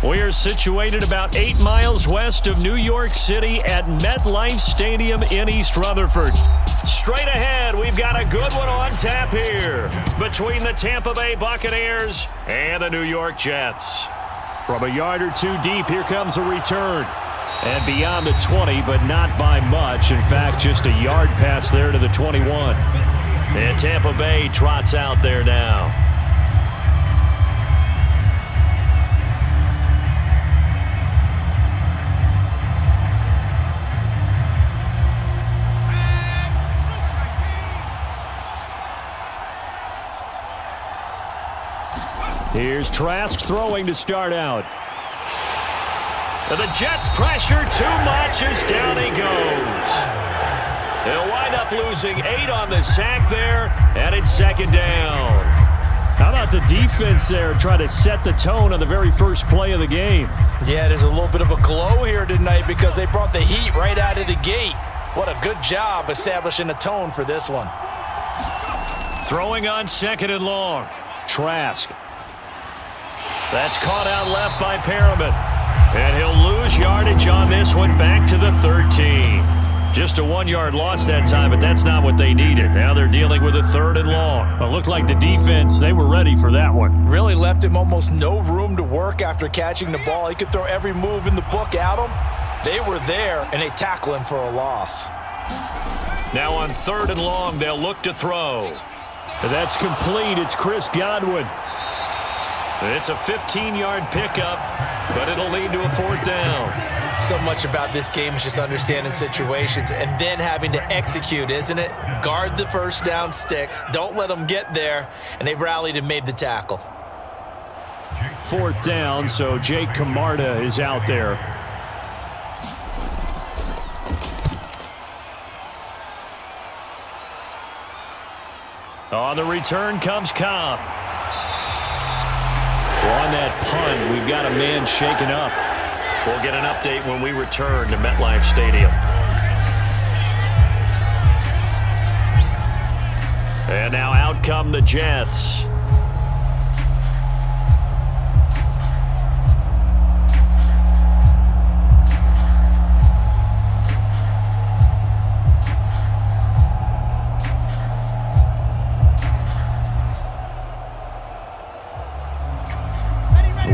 We are situated about 8 miles west of New York City at MetLife Stadium in East Rutherford. Straight ahead, we've got a good one on tap here between the Tampa Bay Buccaneers and the New York Jets. From a yard or two deep, here comes a return. And beyond the 20, but not by much. In fact, just a yard pass there to the 21. And Tampa Bay trots out there now. Here's Trask throwing to start out. The Jets pressure too much as down he goes. They'll wind up losing 8 on the sack there, and it's second down. How about the defense there try to set the tone on the very first play of the game? Yeah, there's a little bit of a glow here tonight because they brought the heat right out of the gate. What a good job establishing a tone for this one. Throwing on second and long. Trask. That's caught out left by Perriman. And he'll lose yardage on this one back to the 13. Just a 1-yard loss that time, but that's not what they needed. Now they're dealing with a third and long. It looked like the defense, they were ready for that one. Really left him almost no room to work after catching the ball. He could throw every move in the book at him. They were there, and they tackle him for a loss. Now on third and long, they'll look to throw. That's complete. It's Chris Godwin. It's a 15-yard pickup, but it'll lead to a fourth down. So much about this game is just understanding situations and then having to execute, isn't it? Guard the first down sticks. Don't let them get there. And they rallied and made the tackle. Fourth down, so Jake Camarda is out there. On the return comes Cobb. On that punt, we've got a man shaken up. We'll get an update when we return to MetLife Stadium. And now out come the Jets.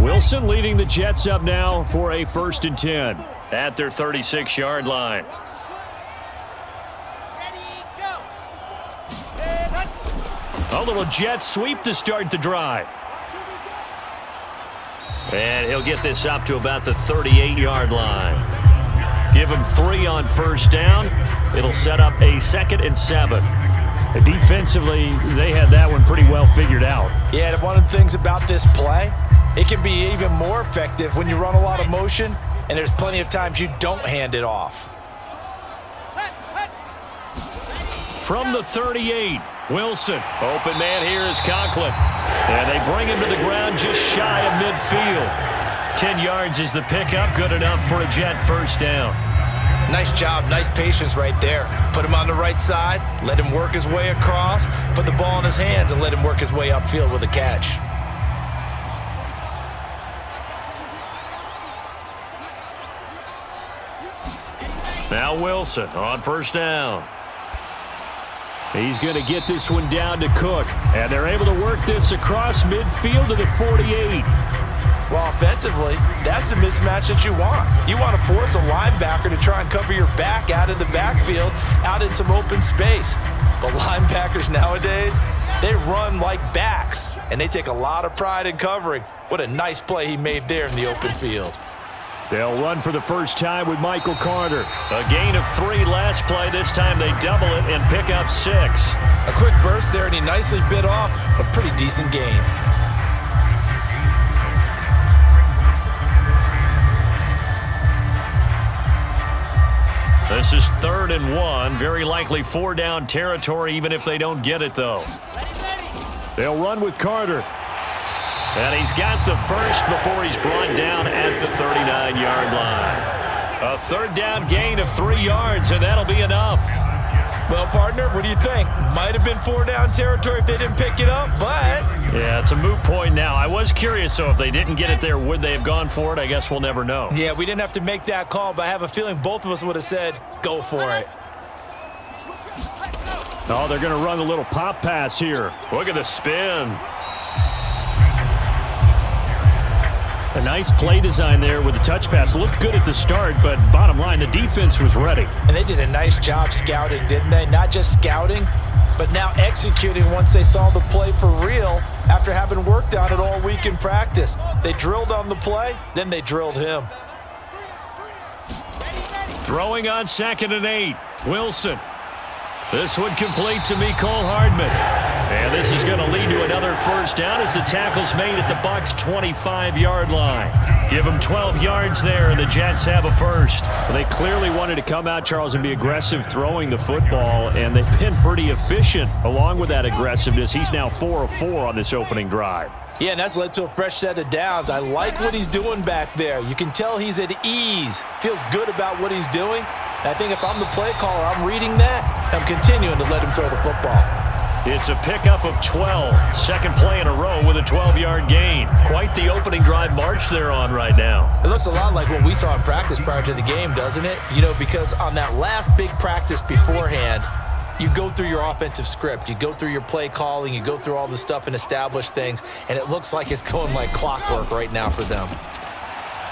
Wilson leading the Jets up now for a 1st and 10 at their 36-yard line. A little jet sweep to start the drive. And he'll get this up to about the 38-yard line. Give him 3 on first down. It'll set up a 2nd and 7. Defensively, they had that one pretty well figured out. Yeah, one of the things about this play, it can be even more effective when you run a lot of motion, and there's plenty of times you don't hand it off. From the 38, Wilson. Open man here is Conklin. And they bring him to the ground just shy of midfield. 10 yards is the pickup, good enough for a Jet first down. Nice job, nice patience right there. Put him on the right side, let him work his way across, put the ball in his hands, and let him work his way upfield with a catch. Now Wilson on first down. He's going to get this one down to Cook. And they're able to work this across midfield to the 48. Well, offensively, that's the mismatch that you want. You want to force a linebacker to try and cover your back out of the backfield, out in some open space. But linebackers nowadays, they run like backs, and they take a lot of pride in covering. What a nice play he made there in the open field. They'll run for the first time with Michael Carter. A gain of 3 last play. This time they double it and pick up 6. A quick burst there, and he nicely bit off a pretty decent gain. This is 3rd and 1. Very likely 4-down territory, even if they don't get it, though. They'll run with Carter. And he's got the first before he's brought down at the 39-yard line. A 3rd down gain of 3 yards, and that'll be enough. Well, partner, what do you think? Might have been 4-down territory if they didn't pick it up, but... Yeah, it's a moot point now. I was curious, so if they didn't get it there, would they have gone for it? I guess we'll never know. Yeah, we didn't have to make that call, but I have a feeling both of us would have said, go for it. Oh, they're going to run a little pop pass here. Look at the spin. A nice play design there with the touch pass. Looked good at the start, but bottom line, the defense was ready. And they did a nice job scouting, didn't they? Not just scouting, but now executing once they saw the play for real after having worked on it all week in practice. They drilled on the play, then they drilled him. Throwing on 2nd and 8. Wilson. This one complete to Mecole Hardman. And this is going to lead to another first down as the tackle's made at the Bucs' 25-yard line. Give them 12 yards there, and the Jets have a first. Well, they clearly wanted to come out, Charles, and be aggressive throwing the football, and they've been pretty efficient along with that aggressiveness. He's now 4 of 4 on this opening drive. Yeah, and that's led to a fresh set of downs. I like what he's doing back there. You can tell he's at ease. Feels good about what he's doing. And I think if I'm the play caller, I'm reading that. I'm continuing to let him throw the football. It's a pickup of 12. Second play in a row with a 12-yard gain. Quite the opening drive march they're on right now. It looks a lot like what we saw in practice prior to the game, doesn't it? You know, because on that last big practice beforehand, you go through your offensive script. You go through your play calling. You go through all the stuff and establish things. And it looks like it's going like clockwork right now for them.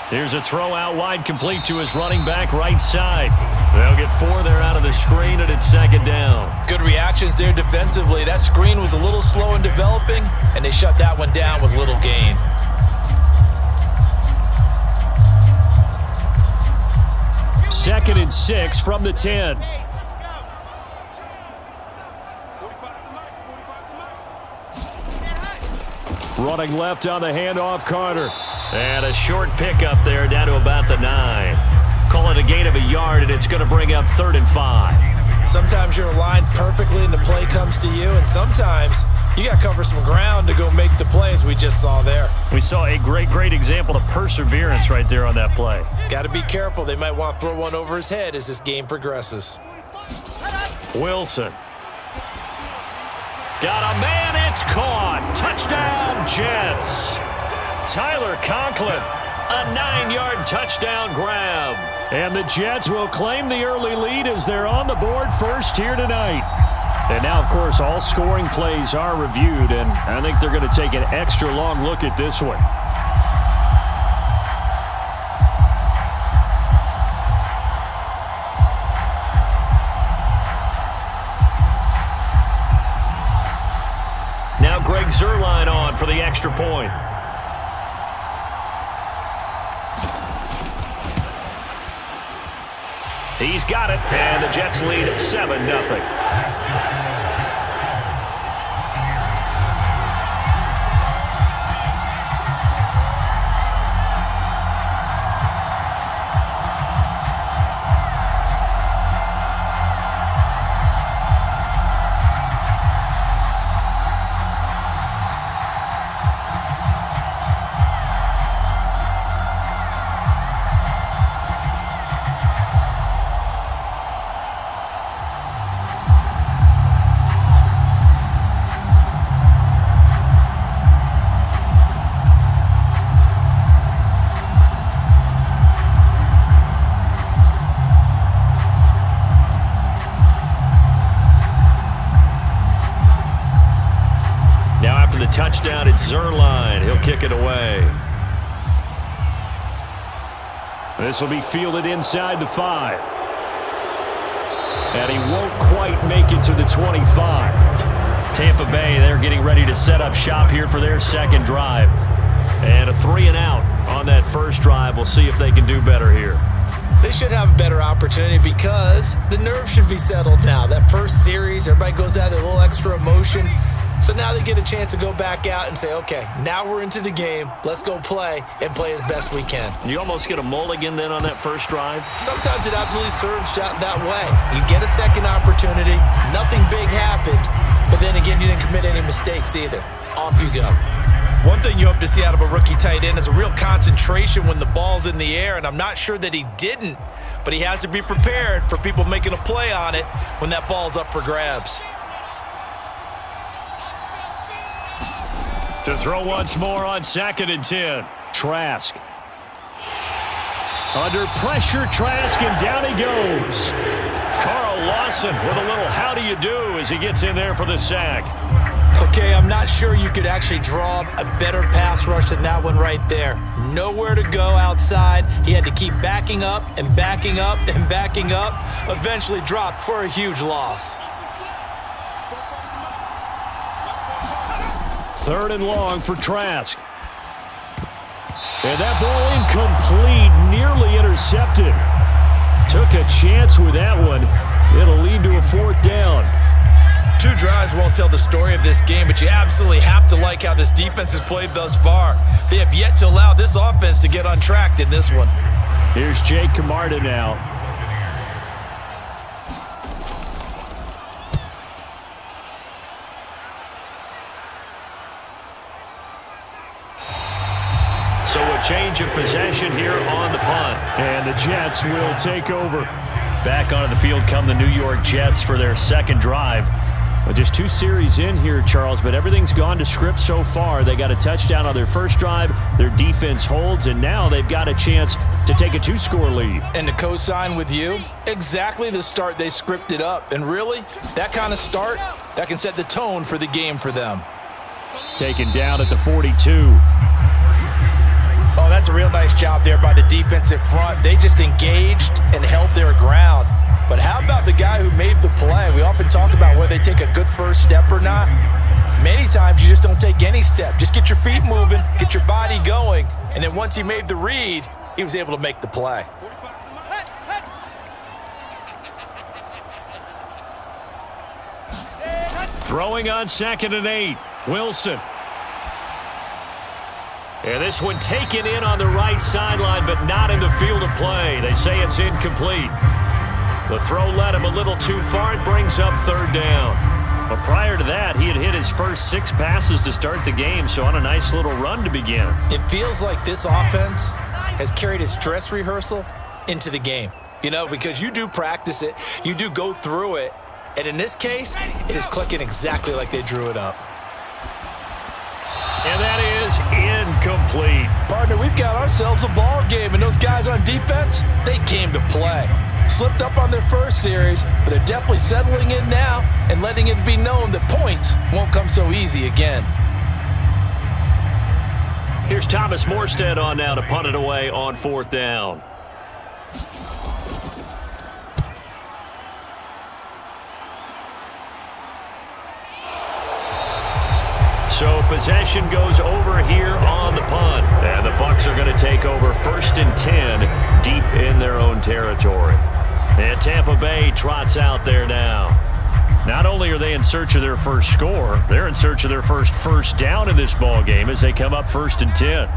Here's a throw out wide, complete to his running back right side. They'll get 4 there out of the screen, and it's 2nd down. Good reactions there defensively. That screen was a little slow in developing, and they shut that one down with little gain. Second and 6 from the 10. Running left on the handoff, Carter. And a short pickup there down to about the 9. Call it a gain of a yard, and it's going to bring up 3rd and 5. Sometimes you're aligned perfectly and the play comes to you, and sometimes you got to cover some ground to go make the plays we just saw there. We saw a great example of perseverance right there on that play. Got to be careful. They might want to throw one over his head as this game progresses. Wilson. Got a man, it's caught. Touchdown, Jets. Tyler Conklin, a 9-yard touchdown grab. And the Jets will claim the early lead as they're on the board first here tonight. And now, of course, all scoring plays are reviewed, and I think they're going to take an extra long look at this one. Now Greg Zuerlein on for the extra point. He's got it, and the Jets lead at 7-0. Touchdown, it's Zuerlein. He'll kick it away. This will be fielded inside the 5. And he won't quite make it to the 25. Tampa Bay, they're getting ready to set up shop here for their second drive. And a 3-and-out on that first drive. We'll see if they can do better here. They should have a better opportunity because the nerves should be settled now. That first series, everybody goes out with a little extra emotion. So now they get a chance to go back out and say, okay, now we're into the game. Let's go play and play as best we can. You almost get a mulligan then on that first drive? Sometimes it absolutely serves that way. You get a second opportunity. Nothing big happened. But then again, you didn't commit any mistakes either. Off you go. One thing you hope to see out of a rookie tight end is a real concentration when the ball's in the air, and I'm not sure that he didn't, but he has to be prepared for people making a play on it when that ball's up for grabs. To throw once more on 2nd and 10. Trask. Under pressure, Trask, and down he goes. Carl Lawson with a little how do you do as he gets in there for the sack. Okay, I'm not sure you could actually draw a better pass rush than that one right there. Nowhere to go outside. He had to keep backing up and backing up and backing up. Eventually dropped for a huge loss. 3rd and long for Trask. And that ball incomplete, nearly intercepted. Took a chance with that one. It'll lead to a 4th down. 2 drives won't tell the story of this game, but you absolutely have to like how this defense has played thus far. They have yet to allow this offense to get untracked in this one. Here's Jake Camarda now. So a change of possession here on the punt. And the Jets will take over. Back onto the field come the New York Jets for their 2nd drive. Well, just 2 series in here, Charles, but everything's gone to script so far. They got a touchdown on their first drive. Their defense holds, and now they've got a chance to take a 2-score lead. And to co-sign with you, exactly the start they scripted up. And really, that kind of start, that can set the tone for the game for them. Taken down at the 42. Oh, that's a real nice job there by the defensive front. They just engaged and held their ground. But how about the guy who made the play? We often talk about whether they take a good first step or not. Many times you just don't take any step. Just get your feet moving, get your body going, and then once he made the read, he was able to make the play. Throwing on 2nd and 8. Wilson. And this one taken in on the right sideline, but not in the field of play. They say it's incomplete. The throw led him a little too far. It brings up 3rd down. But prior to that, he had hit his first 6 passes to start the game, so on a nice little run to begin. It feels like this offense has carried its dress rehearsal into the game. You know, because you do practice it, you do go through it, and in this case, it is clicking exactly like they drew it up. And that is incomplete. Partner, we've got ourselves a ball game, and those guys on defense, they came to play. Slipped up on their first series, but they're definitely settling in now and letting it be known that points won't come so easy again. Here's Thomas Morstead on now to punt it away on 4th down. So possession goes over here on the punt. And the Bucs are going to take over 1st and 10 deep in their own territory. And Tampa Bay trots out there now. Not only are they in search of their first score, they're in search of their first down in this ball game as they come up 1st and 10.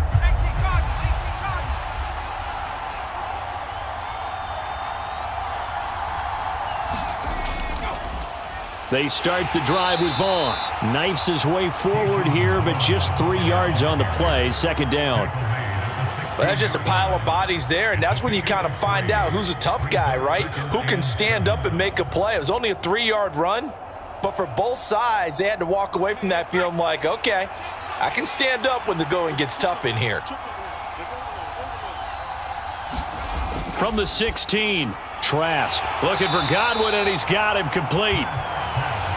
They start the drive with Vaughn. Knifes his way forward here, but just 3 yards on the play. 2nd down. Well, that's just a pile of bodies there, and that's when you kind of find out who's a tough guy, right? Who can stand up and make a play. It was only a 3-yard run, but for both sides, they had to walk away from that feeling like, okay, I can stand up when the going gets tough in here. From the 16, Trask looking for Godwin, and he's got him complete.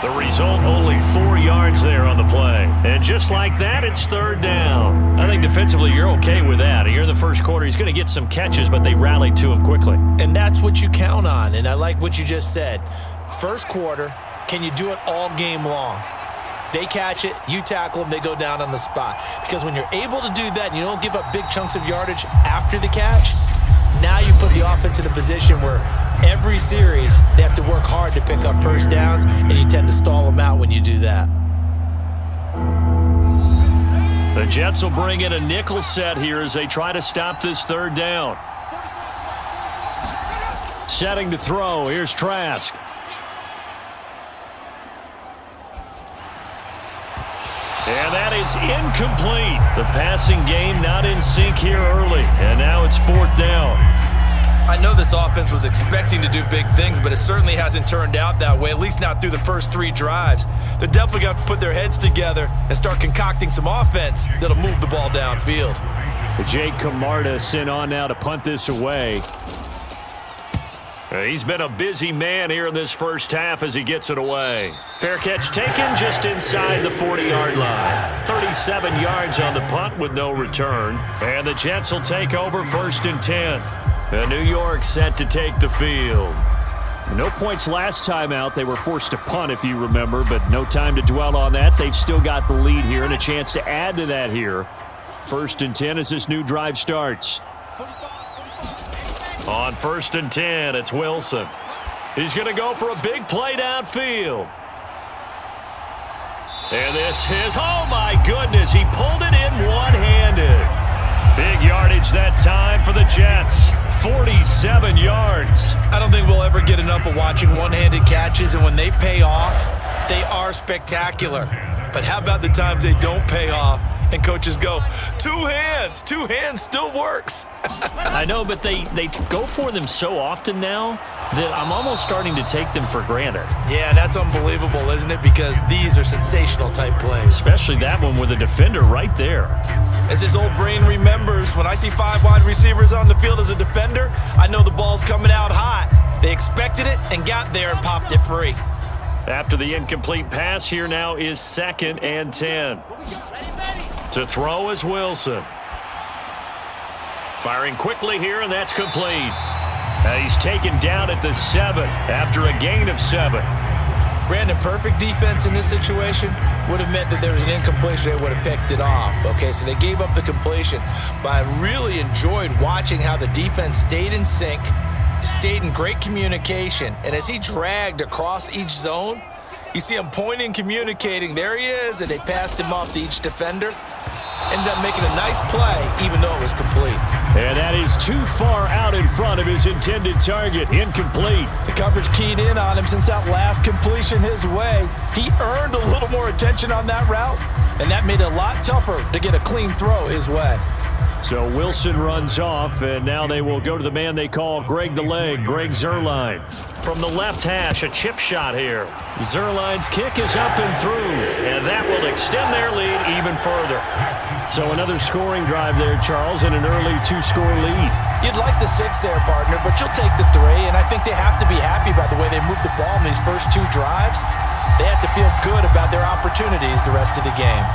The result, only 4 yards there on the play. And just like that, it's 3rd down. I think defensively you're okay with that. Here in the first quarter, he's going to get some catches, but they rallied to him quickly. And that's what you count on, and I like what you just said. First quarter, can you do it all game long? They catch it, you tackle them, they go down on the spot. Because when you're able to do that and you don't give up big chunks of yardage after the catch, now you put the offense in a position where every series they have to work hard to pick up first downs, and you tend to stall them out when you do that. The Jets will bring in a nickel set here as they try to stop this 3rd down. Setting to throw. Here's Trask. And that is is incomplete. The passing game not in sync here early, and now it's 4th down. I know this offense was expecting to do big things, but it certainly hasn't turned out that way, at least not through the first 3 drives. They're definitely going to have to put their heads together and start concocting some offense that'll move the ball downfield. Jake Camarda sent on now to punt this away. He's been a busy man here in this first half as he gets it away. Fair catch taken just inside the 40-yard line. 37 yards on the punt with no return. And the Jets will take over 1st and 10. And New York set to take the field. No points last time out. They were forced to punt, if you remember, but no time to dwell on that. They've still got the lead here and a chance to add to that here. 1st and 10 as this new drive starts. On 1st and 10, it's Wilson. He's going to go for a big play downfield. And this is, oh my goodness, he pulled it in one-handed. Big yardage that time for the Jets. 47 yards. I don't think we'll ever get enough of watching one-handed catches, and when they pay off, they are spectacular. But how about the times they don't pay off and coaches go, 2 hands, 2 hands still works. I know, but they go for them so often now that I'm almost starting to take them for granted. Yeah, that's unbelievable, isn't it? Because these are sensational type plays. Especially that one with a defender right there. As his old brain remembers, when I see 5 wide receivers on the field as a defender, I know the ball's coming out hot. They expected it and got there and popped it free. After the incomplete pass, here now is 2nd and 10. To throw is Wilson. Firing quickly here, and that's complete. He's taken down at the 7 after a gain of 7. Brandon, perfect defense in this situation would have meant that there was an incompletion. They would have picked it off. Okay, so they gave up the completion. But I really enjoyed watching how the defense stayed in sync, stayed in great communication, and as he dragged across each zone, you see him pointing, communicating. There he is, and they passed him off to each defender. Ended up making a nice play, even though it was complete. And that is too far out in front of his intended target. Incomplete. The coverage keyed in on him since that last completion his way. He earned a little more attention on that route, and that made it a lot tougher to get a clean throw his way. So Wilson runs off, and now they will go to the man they call Greg the Leg, Greg Zuerlein. From the left hash, a chip shot here. Zuerlein's kick is up and through, and that will extend their lead even further. So another scoring drive there, Charles, and an early 2-score lead. You'd like the 6 there, partner, but you'll take the 3, and I think they have to be happy about the way they moved the ball in these first 2 drives. They have to feel good about their opportunities the rest of the game.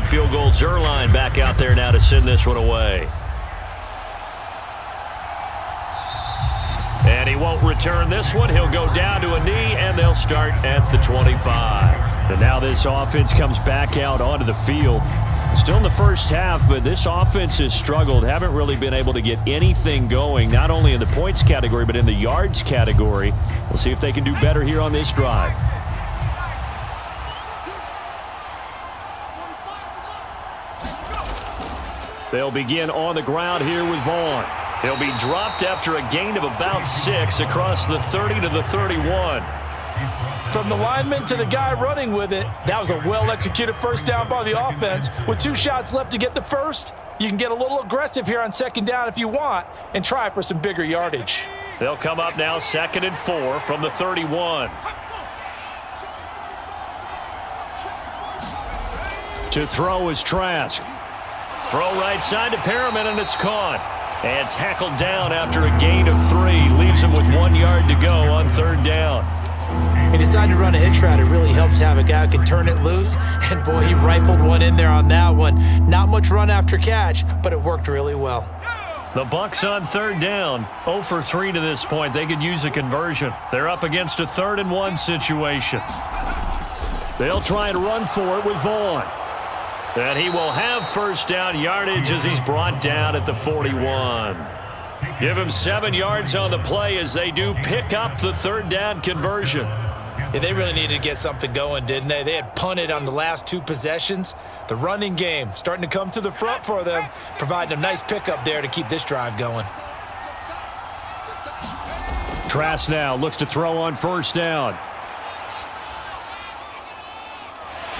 Field goal, Zuerlein back out there now to send this one away. And he won't return this one. He'll go down to a knee, and they'll start at the 25. And now this offense comes back out onto the field. Still in the first half, but this offense has struggled. Haven't really been able to get anything going, not only in the points category, but in the yards category. We'll see if they can do better here on this drive. They'll begin on the ground here with Vaughn. He'll be dropped after a gain of about 6 across the 30 to the 31. From the lineman to the guy running with it, that was a well-executed first down by the offense. With 2 shots left to get the first, you can get a little aggressive here on 2nd down if you want and try for some bigger yardage. They'll come up now 2nd and 4 from the 31. To throw is Trask. Throw right side to Perriman, and it's caught. And tackled down after a gain of 3. Leaves him with 1 yard to go on 3rd down. He decided to run a hitch route. It really helped to have a guy who can turn it loose. And, boy, he rifled one in there on that one. Not much run after catch, but it worked really well. The Bucs on 3rd down. 0 for 3 to this point. They could use a conversion. They're up against a 3rd and 1 situation. They'll try and run for it with Vaughn. And he will have first down yardage as he's brought down at the 41. Give him 7 yards on the play as they do pick up the third down conversion. Yeah, they really needed to get something going, didn't they? They had punted on the last 2 possessions. The running game starting to come to the front for them, providing a nice pickup there to keep this drive going. Trask now looks to throw on first down.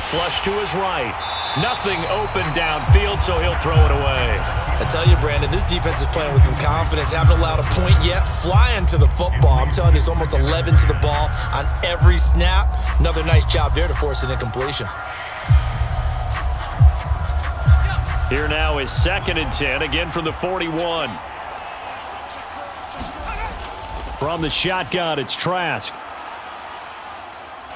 Flush to his right. Nothing open downfield, so he'll throw it away. I tell you, Brandon, this defense is playing with some confidence. Haven't allowed a point yet. Flying to the football. I'm telling you, it's almost 11 to the ball on every snap. Another nice job there to force an incompletion. Here now is 2nd and 10, again from the 41. From the shotgun, it's Trask.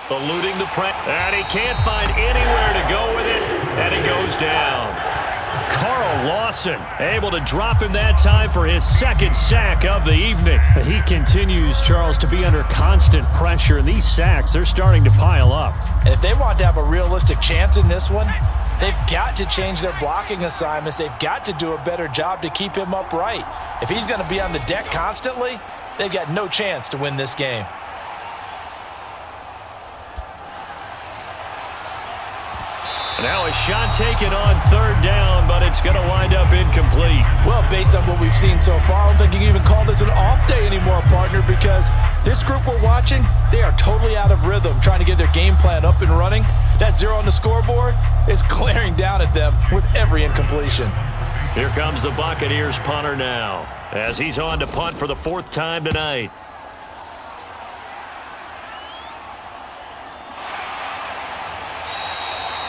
Eluding the press, and he can't find anywhere to go with it, and he goes down. Carl Lawson able to drop him that time for his 2nd sack of the evening. He continues, Charles, to be under constant pressure, and these sacks, they're starting to pile up. And if they want to have a realistic chance in this one, they've got to change their blocking assignments. They've got to do a better job to keep him upright. If he's going to be on the deck constantly, they've got no chance to win this game. Now a shot taken on 3rd down, but it's going to wind up incomplete. Well, based on what we've seen so far, I don't think you can even call this an off day anymore, partner, because this group we're watching, they are totally out of rhythm trying to get their game plan up and running. That 0 on the scoreboard is glaring down at them with every incompletion. Here comes the Buccaneers punter now, as he's on to punt for the 4th time tonight.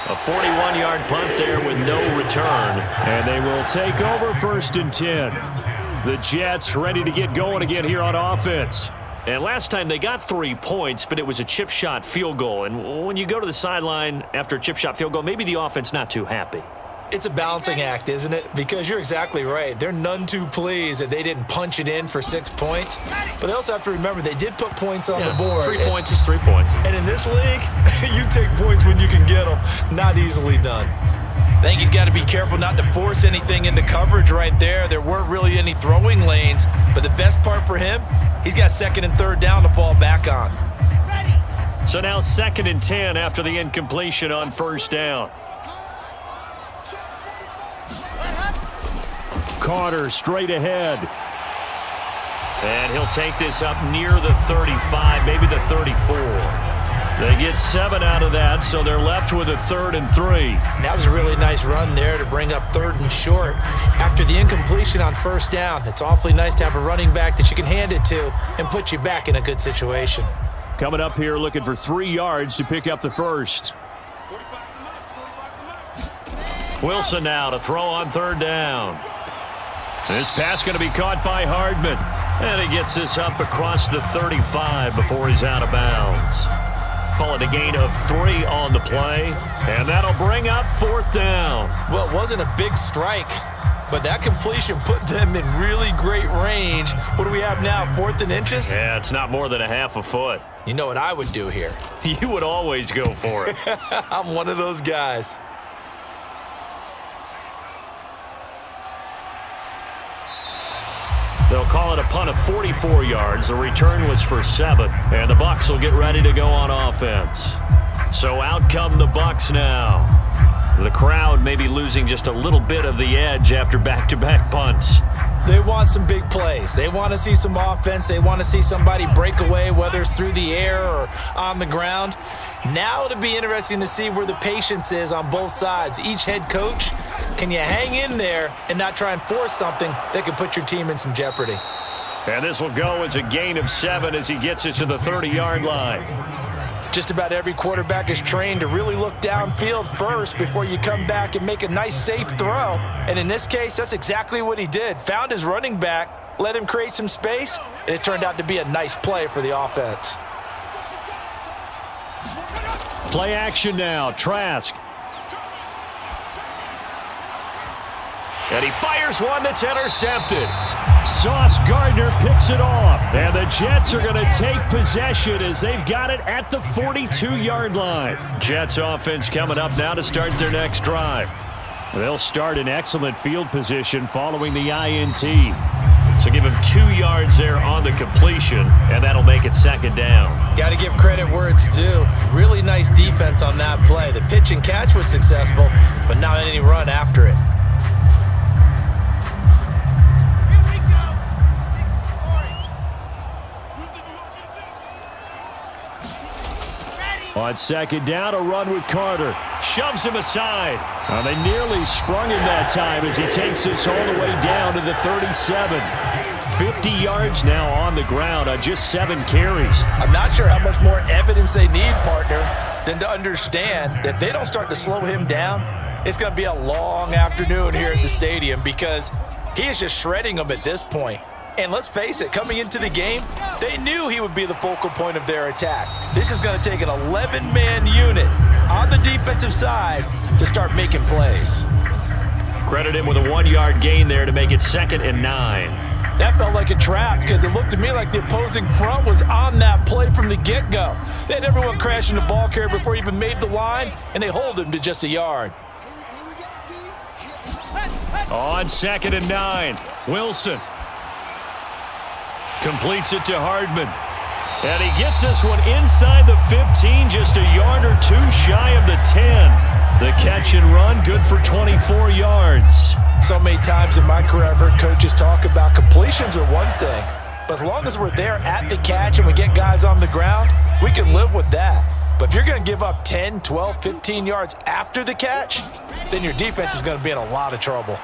A 41-yard punt there with no return. And they will take over 1st and 10. The Jets ready to get going again here on offense. And last time they got 3 points, but it was a chip shot field goal. And when you go to the sideline after a chip shot field goal, maybe the offense not too happy. It's a balancing act, isn't it? Because you're exactly right. They're none too pleased that they didn't punch it in for 6 points. But they also have to remember they did put points on the board. 3 points is 3 points. And in this league, you take points when you can get them. Not easily done. I think he's got to be careful not to force anything into coverage right there. There weren't really any throwing lanes. But the best part for him, he's got 2nd and 3rd down to fall back on. So now 2nd and 10 after the incompletion on 1st down. Carter straight ahead. And he'll take this up near the 35, maybe the 34. They get 7 out of that, so they're left with a 3rd and 3. That was a really nice run there to bring up 3rd and short. After the incompletion on 1st down, it's awfully nice to have a running back that you can hand it to and put you back in a good situation. Coming up here looking for 3 yards to pick up the 1st. Wilson now to throw on 3rd down. This pass going to be caught by Hardman. And he gets this up across the 35 before he's out of bounds. Call it a gain of 3 on the play. And that'll bring up 4th down. Well, it wasn't a big strike, but that completion put them in really great range. What do we have now, 4th and inches? Yeah, it's not more than a half a foot. You know what I would do here? You would always go for it. I'm one of those guys. They'll call it a punt of 44 yards. The return was for 7. And the Bucs will get ready to go on offense. So out come the Bucs now. The crowd may be losing just a little bit of the edge after back-to-back punts. They want some big plays. They want to see some offense. They want to see somebody break away, whether it's through the air or on the ground. Now it'll be interesting to see where the patience is on both sides. Each head coach, can you hang in there and not try and force something that could put your team in some jeopardy? And this will go as a gain of 7 as he gets it to the 30-yard line. Just about every quarterback is trained to really look downfield first before you come back and make a nice, safe throw. And in this case, that's exactly what he did. Found his running back, let him create some space, and it turned out to be a nice play for the offense. Play action now, Trask. And he fires one that's intercepted. Sauce Gardner picks it off. And the Jets are going to take possession as they've got it at the 42-yard line. Jets offense coming up now to start their next drive. They'll start in excellent field position following the INT. So give him 2 yards there on the completion, and that'll make it second down. Got to give credit where it's due. Really nice defense on that play. The pitch and catch was successful, but not any run after it. On second down, a run with Carter. Shoves him aside. They nearly sprung him that time as he takes this all the way down to the 37. 50 yards now on the ground on just 7 carries. I'm not sure how much more evidence they need, partner, than to understand that if they don't start to slow him down, it's going to be a long afternoon here at the stadium because he is just shredding them at this point. And let's face it, coming into the game, they knew he would be the focal point of their attack. This is going to take an 11-man unit on the defensive side to start making plays. Credit him with a 1-yard gain there to make it 2nd and 9. That felt like a trap because it looked to me like the opposing front was on that play from the get-go. They had everyone crashing the ball carrier before he even made the line, and they hold him to just a yard. On 2nd and 9, Wilson completes it to Hardman. And he gets this one inside the 15, just a yard or 2 shy of the 10. The catch and run, good for 24 yards. So many times in my career, I've heard coaches talk about completions are one thing, but as long as we're there at the catch and we get guys on the ground, we can live with that. But if you're going to give up 10, 12, 15 yards after the catch, then your defense is going to be in a lot of trouble.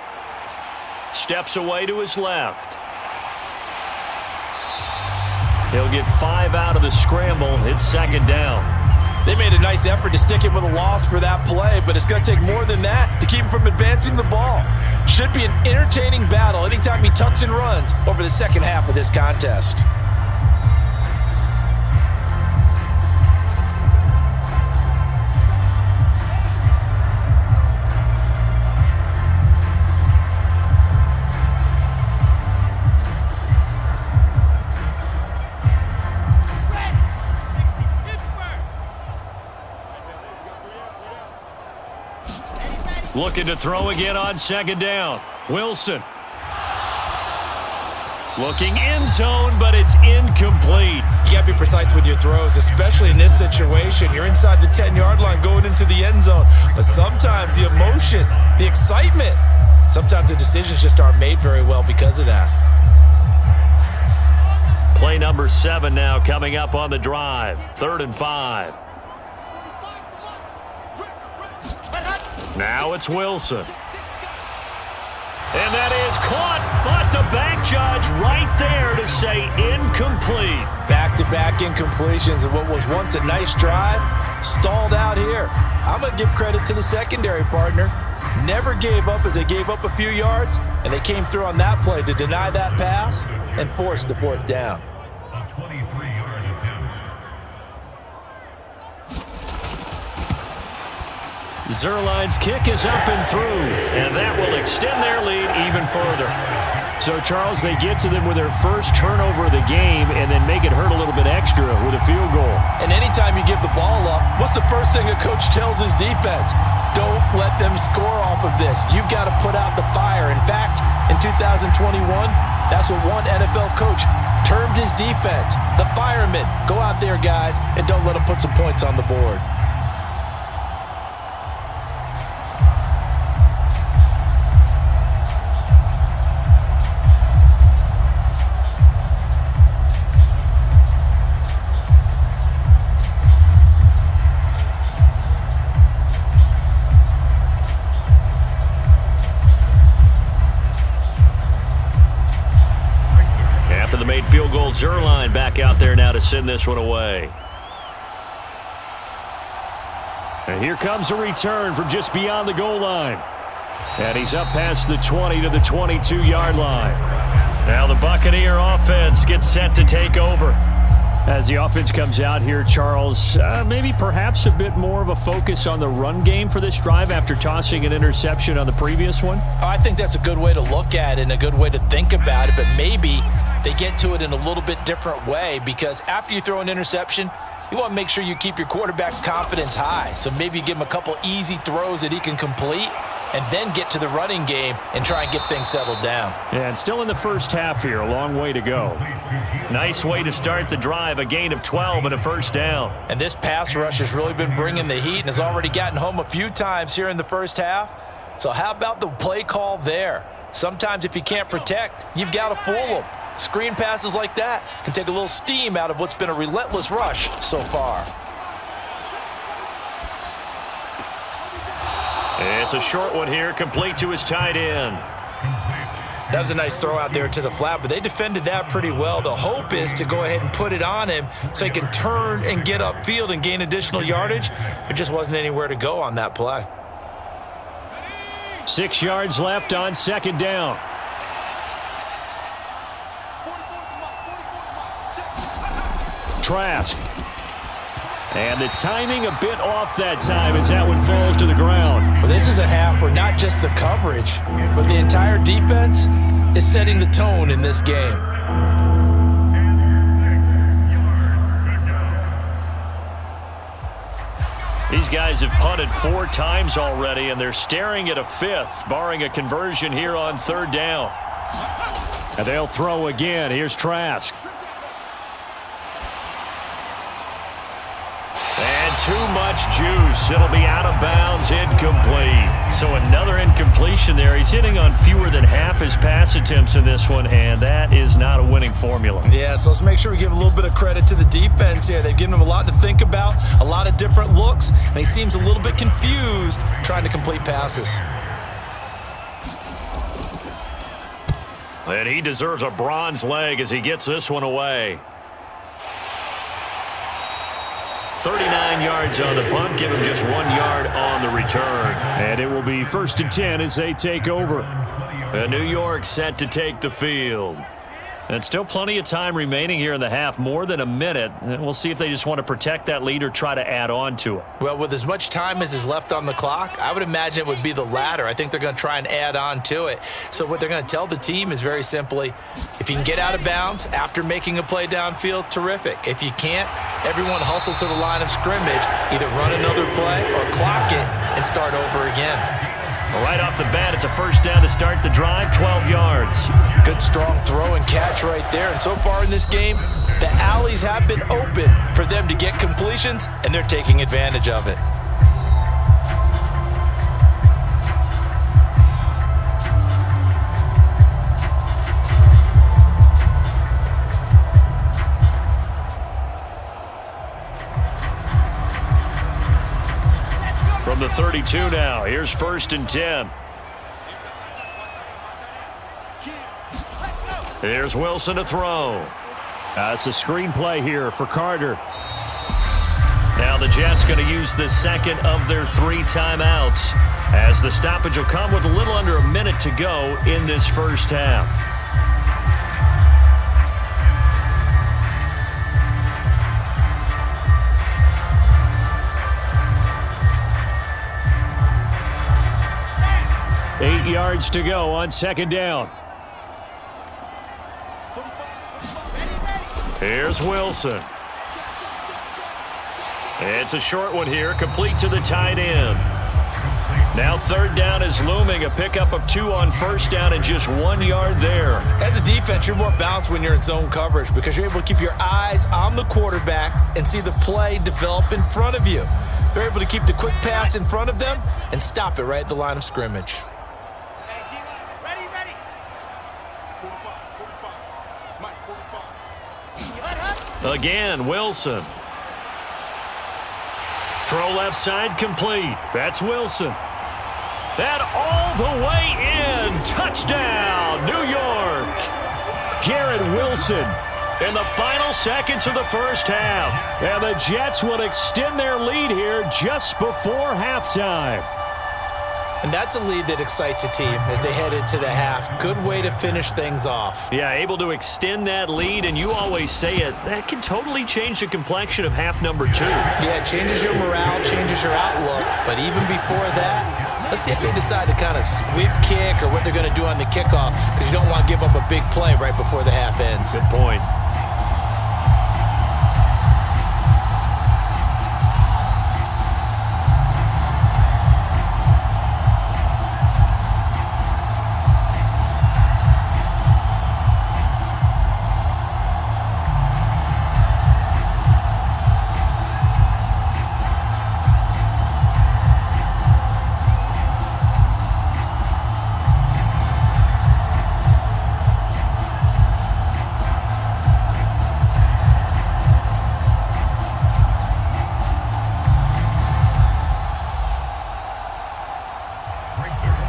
Steps away to his left. He'll get 5 out of the scramble. It's 2nd down. They made a nice effort to stick him with a loss for that play, but it's going to take more than that to keep him from advancing the ball. Should be an entertaining battle anytime he tucks and runs over the second half of this contest. Looking to throw again on 2nd down. Wilson. Looking end zone, but it's incomplete. You got to be precise with your throws, especially in this situation. You're inside the 10-yard line going into the end zone. But sometimes the emotion, the excitement, sometimes the decisions just aren't made very well because of that. Play number 7 now coming up on the drive. 3rd and 5. Now it's Wilson. And that is caught, but the back judge right there to say incomplete. Back-to-back incompletions of what was once a nice drive, stalled out here. I'm going to give credit to the secondary partner. Never gave up as they gave up a few yards, and they came through on that play to deny that pass and force the 4th down. Zuerlein's kick is up and through, and that will extend their lead even further. So, Charles, they get to them with their first turnover of the game and then make it hurt a little bit extra with a field goal. And anytime you give the ball up, what's the first thing a coach tells his defense? Don't let them score off of this. You've got to put out the fire. In fact, in 2021, that's what one NFL coach termed his defense. The firemen. Go out there, guys, and don't let them put some points on the board. Field goal, Zuerlein back out there now to send this one away. And here comes a return from just beyond the goal line. And he's up past the 20 to the 22-yard line. Now the Buccaneer offense gets set to take over. As the offense comes out here, Charles, maybe perhaps a bit more of a focus on the run game for this drive after tossing an interception on the previous one? I think that's a good way to look at it and a good way to think about it, but maybe they get to it in a little bit different way, because after you throw an interception, you want to make sure you keep your quarterback's confidence high. So maybe you give him a couple easy throws that he can complete and then get to the running game and try and get things settled down. Yeah, and still in the first half here, a long way to go. Nice way to start the drive, a gain of 12 and a first down. And this pass rush has really been bringing the heat and has already gotten home a few times here in the first half. So how about the play call there? Sometimes if you can't protect, you've got to fool them. Screen passes like that can take a little steam out of what's been a relentless rush so far. It's a short one here, complete to his tight end. That was a nice throw out there to the flat, but they defended that pretty well. The hope is to go ahead and put it on him so he can turn and get upfield and gain additional yardage. There just wasn't anywhere to go on that play. 6 yards left on second down. Trask. And the timing a bit off that time as that one falls to the ground. Well, this is a half where not just the coverage, but the entire defense is setting the tone in this game. These guys have punted 4 times already, and they're staring at a 5th, barring a conversion here on third down. And they'll throw again. Here's Trask. And too much juice. It'll be out of bounds, incomplete. So another incompletion there. He's hitting on fewer than half his pass attempts in this one, and that is not a winning formula. Yeah, so let's make sure we give a little bit of credit to the defense here. They've given him a lot to think about, a lot of different looks, and he seems a little bit confused trying to complete passes. And he deserves a bronze leg as he gets this one away. 39 yards on the punt, give him just 1 yard on the return. And it will be 1st and 10 as they take over. And New York set to take the field. And still plenty of time remaining here in the half, more than a minute. And we'll see if they just want to protect that lead or try to add on to it. Well, with as much time as is left on the clock, I would imagine it would be the latter. I think they're going to try and add on to it. So what they're going to tell the team is very simply, if you can get out of bounds after making a play downfield, terrific. If you can't, everyone hustle to the line of scrimmage, either run another play or clock it and start over again. Right off the bat, it's a first down to start the drive, 12 yards. Good strong throw and catch right there. And so far in this game, the alleys have been open for them to get completions, and they're taking advantage of it. From the 32 now, here's 1st and 10. Here's Wilson to throw. It's a screen play here for Carter. Now the Jets going to use the second of their 3 timeouts, as the stoppage will come with a little under a minute to go in this first half. Eight yards to go on second down. Here's Wilson. It's a short one here, complete to the tight end. Now third down is looming, a pickup of 2 on first down and just 1 yard there. As a defense, you're more balanced when you're in zone coverage because you're able to keep your eyes on the quarterback and see the play develop in front of you. They're able to keep the quick pass in front of them and stop it right at the line of scrimmage. Again, Wilson. Throw left side complete. That's Wilson. That all the way in. Touchdown, New York. Garrett Wilson. In the final seconds of the first half. And the Jets will extend their lead here just before halftime. And that's a lead that excites a team as they head into the half. Good way to finish things off. Yeah, able to extend that lead, and you always say it, that can totally change the complexion of half number 2. Yeah, it changes your morale, changes your outlook. But even before that, let's see if they decide to kind of squib kick or what they're going to do on the kickoff, because you don't want to give up a big play right before the half ends. Good point.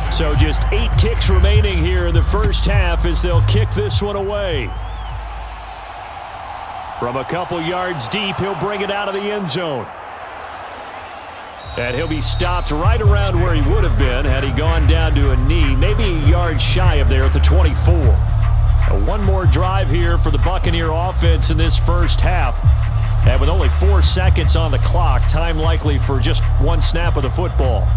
So just 8 ticks remaining here in the first half as they'll kick this one away. From a couple yards deep, he'll bring it out of the end zone. And he'll be stopped right around where he would have been had he gone down to a knee, maybe a yard shy of there at the 24. One more drive here for the Buccaneer offense in this first half. And with only 4 seconds on the clock, time likely for just one snap of the football.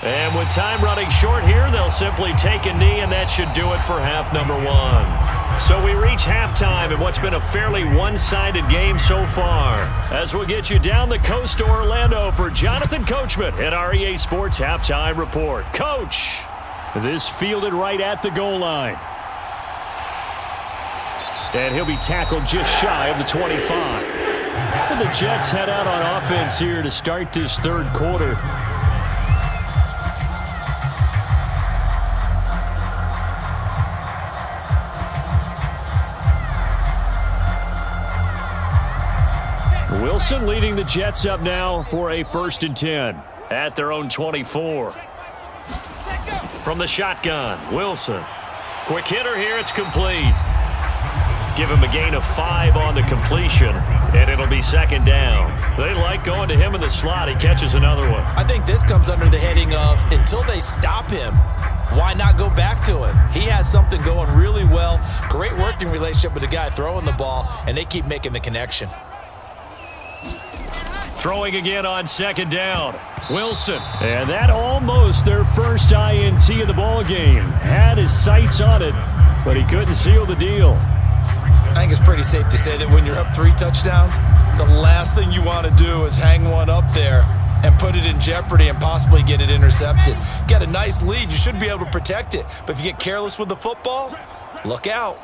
And with time running short here, they'll simply take a knee, and that should do it for half number 1. So we reach halftime in what's been a fairly one-sided game so far. As we'll get you down the coast to Orlando for Jonathan Coachman at our EA Sports Halftime Report. Coach, this fielded right at the goal line. And he'll be tackled just shy of the 25. And the Jets head out on offense here to start this third quarter. Wilson leading the Jets up now for a 1st and 10 at their own 24. From the shotgun, Wilson. Quick hitter here, it's complete. Give him a gain of 5 on the completion, and it'll be 2nd down. They like going to him in the slot. He catches another one. I think this comes under the heading of until they stop him, why not go back to it? He has something going really well. Great working relationship with the guy throwing the ball, and they keep making the connection. Throwing again on 2nd down. Wilson. And that almost their first INT of the ball game. Had his sights on it, but he couldn't seal the deal. I think it's pretty safe to say that when you're up 3 touchdowns, the last thing you want to do is hang one up there and put it in jeopardy and possibly get it intercepted. Get a nice lead, you should be able to protect it. But if you get careless with the football, look out.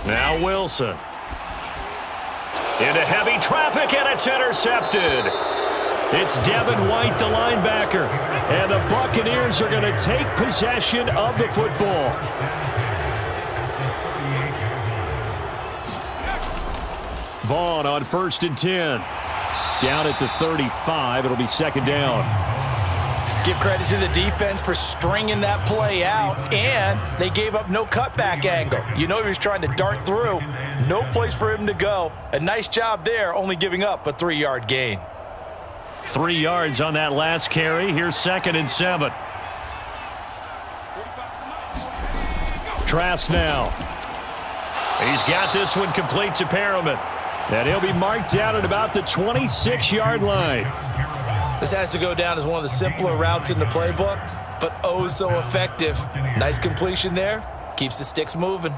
Now Wilson. Into heavy traffic, and it's intercepted. It's Devin White, the linebacker. And the Buccaneers are going to take possession of the football. Vaughn on 1st and 10. Down at the 35, it'll be 2nd down. Give credit to the defense for stringing that play out, and they gave up no cutback angle. You know he was trying to dart through. No place for him to go. A nice job there, only giving up a 3-yard gain. 3 yards on that last carry. Here's 2nd and 7. Trask now. He's got this one complete to Perriman. And he'll be marked down at about the 26-yard line. This has to go down as one of the simpler routes in the playbook, but oh so effective. Nice completion there. Keeps the sticks moving.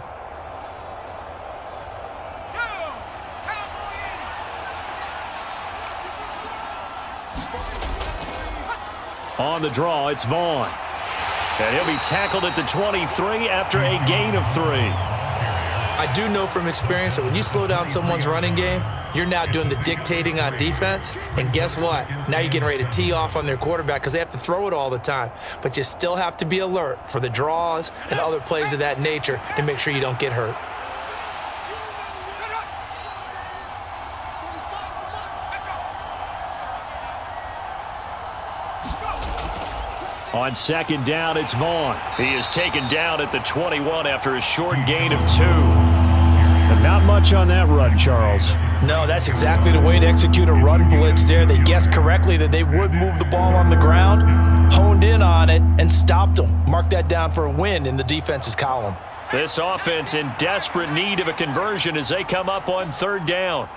On the draw, it's Vaughn. And he'll be tackled at the 23 after a gain of 3. I do know from experience that when you slow down someone's running game, you're now doing the dictating on defense. And guess what? Now you're getting ready to tee off on their quarterback because they have to throw it all the time. But you still have to be alert for the draws and other plays of that nature to make sure you don't get hurt. On second down, it's Vaughn. He is taken down at the 21 after a short gain of 2. And not much on that run, Charles. No, that's exactly the way to execute a run blitz there. They guessed correctly that they would move the ball on the ground, honed in on it, and stopped them. Mark that down for a win in the defense's column. This offense in desperate need of a conversion as they come up on third down.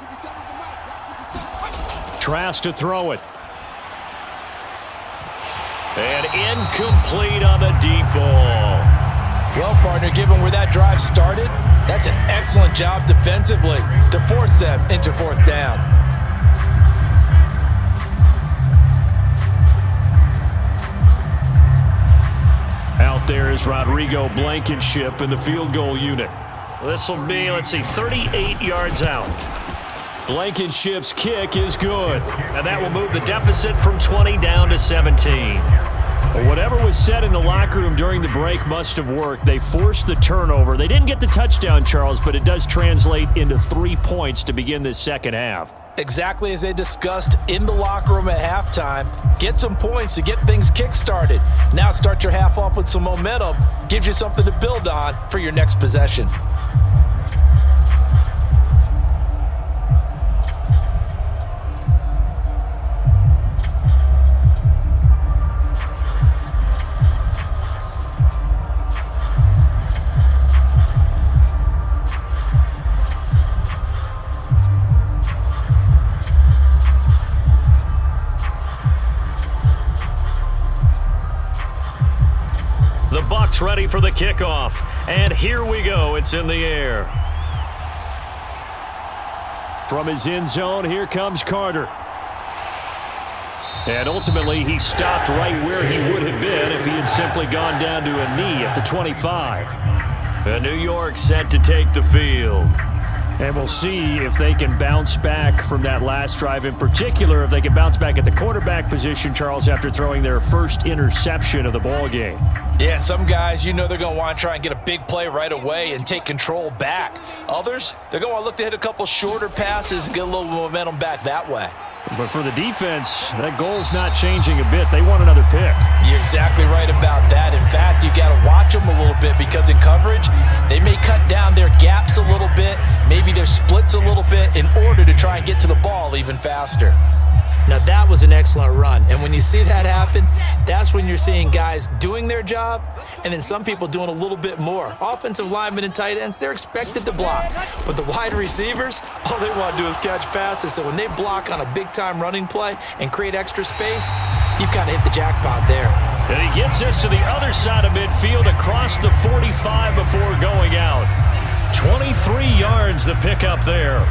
Trask to throw it. And incomplete on the deep ball. Well, partner, given where that drive started, that's an excellent job defensively to force them into fourth down. Out there is Rodrigo Blankenship in the field goal unit. This will be, 38 yards out. Blankenship's kick is good. And that will move the deficit from 20 down to 17. Well, whatever was said in the locker room during the break must have worked. They forced the turnover. They didn't get the touchdown, Charles, but it does translate into 3 points to begin this second half. Exactly as they discussed in the locker room at halftime. Get some points to get things kick-started. Now start your half off with some momentum. Gives you something to build on for your next possession. The Bucs ready for the kickoff. And here we go. It's in the air. From his end zone, here comes Carter. And ultimately, he stopped right where he would have been if he had simply gone down to a knee at the 25. And New York set to take the field. And we'll see if they can bounce back from that last drive, in particular, if they can bounce back at the quarterback position, Charles, after throwing their first interception of the ball game. Yeah, and some guys, they're going to want to try and get a big play right away and take control back. Others, they're going to want to look to hit a couple shorter passes and get a little momentum back that way. But for the defense, that goal's not changing a bit. They want another pick. You're exactly right about that. In fact, you got to watch them a little bit because in coverage, they may cut down their gaps a little bit, maybe their splits a little bit in order to try and get to the ball even faster. Now, that was an excellent run. And when you see that happen, that's when you're seeing guys doing their job and then some people doing a little bit more. Offensive linemen and tight ends, they're expected to block. But the wide receivers, all they want to do is catch passes. So when they block on a big-time running play and create extra space, you've kind of hit the jackpot there. And he gets us to the other side of midfield across the 45 before going out. 23 yards the pickup there.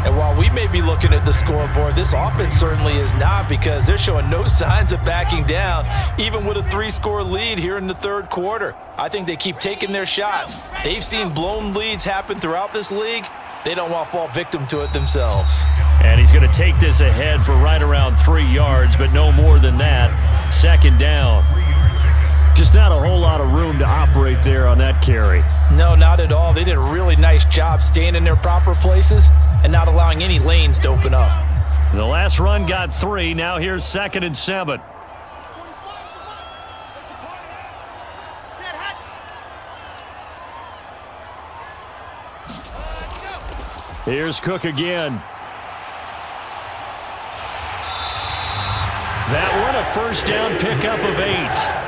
And while we may be looking at the scoreboard, this offense certainly is not because they're showing no signs of backing down, even with a 3-score lead here in the third quarter. I think they keep taking their shots. They've seen blown leads happen throughout this league. They don't want to fall victim to it themselves. And he's going to take this ahead for right around 3 yards, but no more than that. Second down. Just not a whole lot of room to operate there on that carry. No, not at all. They did a really nice job staying in their proper places and not allowing any lanes to open up. The last run got 3. Now here's 2nd and 7. Here's Cook again. That one a first down pickup of 8.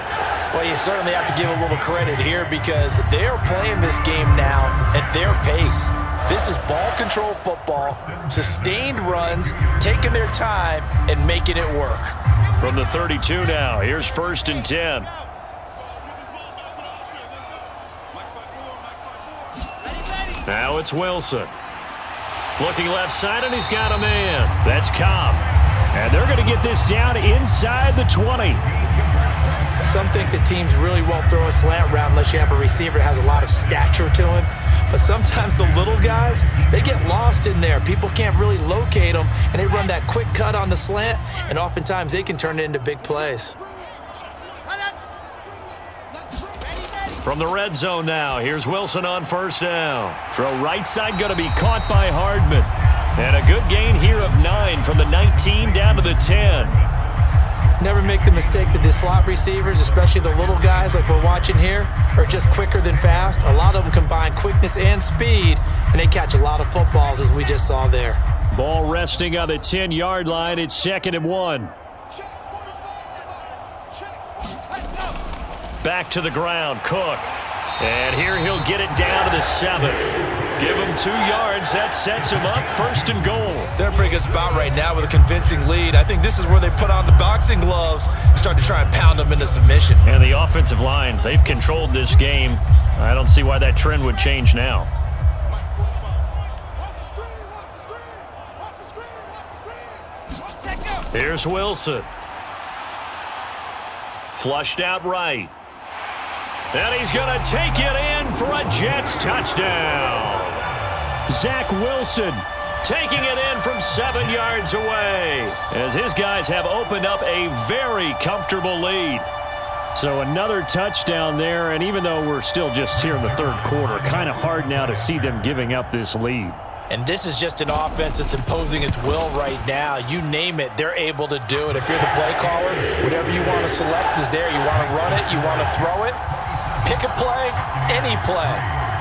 Well, you certainly have to give a little credit here because they're playing this game now at their pace. This is ball control football, sustained runs, taking their time, and making it work. From the 32 now, here's 1st and 10. Now it's Wilson. Looking left side, and he's got a man. That's Cobb. And they're going to get this down inside the 20. Some think that teams really won't throw a slant route unless you have a receiver that has a lot of stature to him. But sometimes the little guys, they get lost in there. People can't really locate them, and they run that quick cut on the slant, and oftentimes they can turn it into big plays. From the red zone now, here's Wilson on 1st down. Throw right side, going to be caught by Hardman. And a good gain here of 9 from the 19 down to the 10. Never make the mistake that the slot receivers, especially the little guys like we're watching here, are just quicker than fast. A lot of them combine quickness and speed, and they catch a lot of footballs, as we just saw there. Ball resting on the 10-yard line. It's 2nd and 1. Back to the ground, Cook. And here he'll get it down to the 7. Give him 2 yards. That sets him up 1st and goal. They're in a pretty good spot right now with a convincing lead. I think this is where they put on the boxing gloves and start to try and pound them into submission. And the offensive line, they've controlled this game. I don't see why that trend would change now. Here's Wilson. Flushed out right. And he's going to take it in for a Jets touchdown. Zach Wilson taking it in from 7 yards away as his guys have opened up a very comfortable lead. So another touchdown there, and even though we're still just here in the 3rd quarter, kind of hard now to see them giving up this lead. And this is just an offense that's imposing its will right now. You name it, they're able to do it. If you're the play caller, whatever you want to select is there. You want to run it, you want to throw it, pick a play, any play.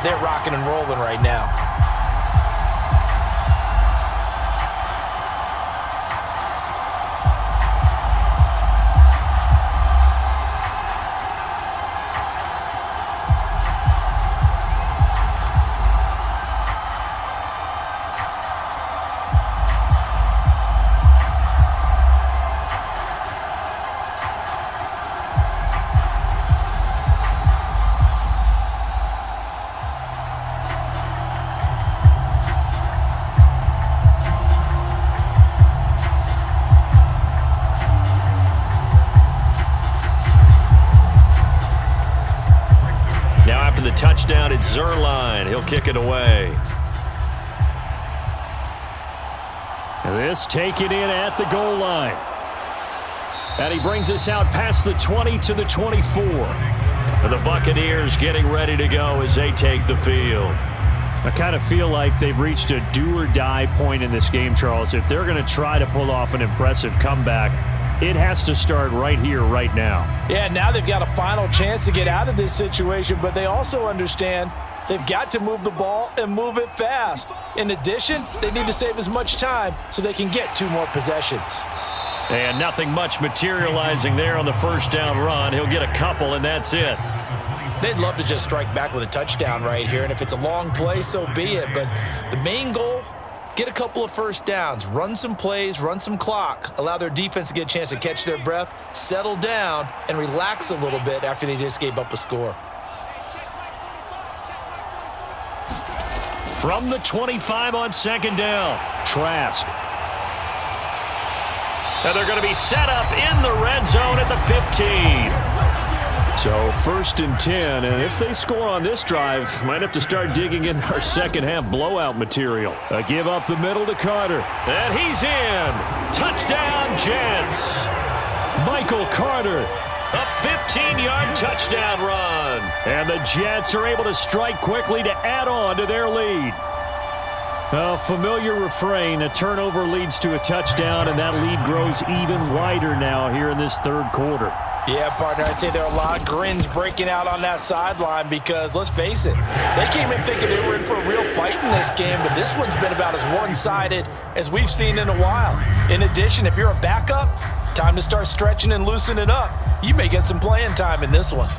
They're rocking and rolling right now. Touchdown at Zerline. He'll kick it away. This taken in at the goal line. And he brings us out past the 20 to the 24. And the Buccaneers getting ready to go as they take the field. I kind of feel like they've reached a do-or-die point in this game, Charles. If they're going to try to pull off an impressive comeback, it has to start right here, right now. Yeah, now they've got a final chance to get out of this situation, but they also understand they've got to move the ball and move it fast. In addition, they need to save as much time so they can get 2 more possessions. And nothing much materializing there on the 1st down run. He'll get a couple, and that's it. They'd love to just strike back with a touchdown right here, and if it's a long play, so be it. But the main goal, get a couple of 1st downs, run some plays, run some clock, allow their defense to get a chance to catch their breath, settle down, and relax a little bit after they just gave up a score. From the 25 on 2nd down, Trask. And they're going to be set up in the red zone at the 15. So 1st and 10, and if they score on this drive, might have to start digging in our second-half blowout material. A give up the middle to Carter. And he's in. Touchdown, Jets. Michael Carter. A 15-yard touchdown run. And the Jets are able to strike quickly to add on to their lead. A familiar refrain, a turnover leads to a touchdown, and that lead grows even wider now here in this 3rd quarter. Yeah, partner, I'd say there are a lot of grins breaking out on that sideline because, let's face it, they came in thinking they were in for a real fight in this game, but this one's been about as one-sided as we've seen in a while. In addition, if you're a backup, time to start stretching and loosening up. You may get some playing time in this one.